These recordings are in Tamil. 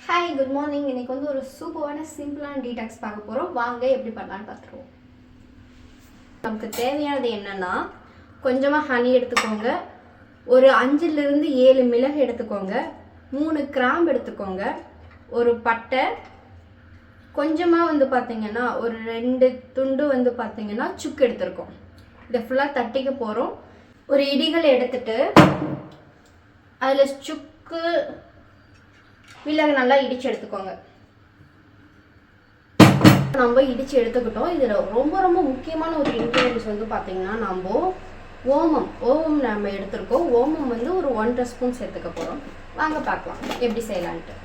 Hi good morning. இன்றைக்கி வந்து ஒரு சூப்பரான சிம்பிளான டீடாக்ஸ் பார்க்க போகிறோம். வாங்க எப்படி பண்ணலான்னு பார்த்துருவோம். நமக்கு தேவையானது என்னென்னா, கொஞ்சமாக ஹனி எடுத்துக்கோங்க, ஒரு 5-7 மிளகு எடுத்துக்கோங்க, 3 கிராம்பு எடுத்துக்கோங்க, ஒரு பட்டை, கொஞ்சமாக வந்து பார்த்திங்கன்னா ஒரு 2 துண்டு வந்து பார்த்திங்கன்னா சுக்கு எடுத்துருக்கோம். இதை ஃபுல்லாக தட்டிக்க போகிறோம். ஒரு இடிகள் எடுத்துட்டு அதில் சுக்கு மிளகு நல்லா இடித்து எடுத்துக்கோங்க. நம்ம இடித்து எடுத்துக்கிட்டோம். இதில் ரொம்ப ரொம்ப முக்கியமான ஒரு இன்க்ரீடியன்ஸ் வந்து பார்த்திங்கன்னா நம்ம ஓமம் நம்ம எடுத்துருக்கோம். ஓமம் வந்து ஒரு 1.5 ஸ்பூன் சேர்த்துக்க போகிறோம். வாங்க பார்க்கலாம் எப்படி செய்யலான்ட்டு.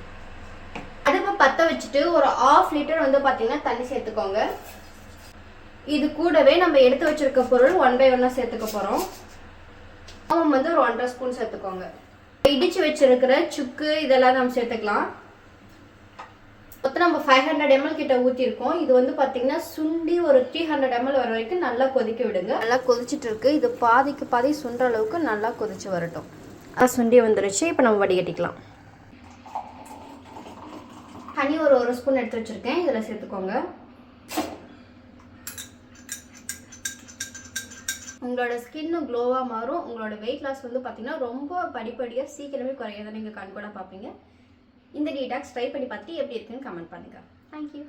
அடுப்பை பற்ற வச்சுட்டு ஒரு 1/2 லிட்டர் வந்து பார்த்திங்கன்னா தண்ணி சேர்த்துக்கோங்க. இது கூடவே நம்ம எடுத்து வச்சுருக்க பொருள் 1 by 1 சேர்த்துக்க போகிறோம். ஓமம் வந்து ஒரு 1.5 ஸ்பூன் சேர்த்துக்கோங்க. இடிச்சு வச்சிருக்கிற சுக்கு இதெல்லாம் நம்ம சேர்த்துக்கலாம். மொத்தம் நம்ம 500 ml கிட்ட ஊற்றிருக்கோம். இது வந்து பார்த்தீங்கன்னா சுண்டி ஒரு 300 ml வர வரைக்கும் நல்லா கொதிக்க விடுங்க. நல்லா கொதிச்சுட்டு இருக்கு. இது பாதிக்கு பாதி சுண்டுற அளவுக்கு நல்லா கொதிச்சு வரட்டும். சுண்டி வந்துருச்சு. இப்போ நம்ம வடிகட்டிக்கலாம். ஹனி ஒரு 1 ஸ்பூன் எடுத்து வச்சிருக்கேன். இதில் சேர்த்துக்கோங்க. உங்களோட ஸ்கின்னும் க்ளோவாக மாறும். உங்களோட வெயிட் லாஸ் வந்து பார்த்திங்கன்னா ரொம்ப படிப்படியாக சீக்கிரமே குறையதை நீங்கள் கண்கூட பார்ப்பீங்க. இந்த டீடாக்ஸ் ட்ரை பண்ணி பார்த்துட்டு எப்படி இருக்குன்னு கமெண்ட் பண்ணுங்கள். தேங்க்யூ.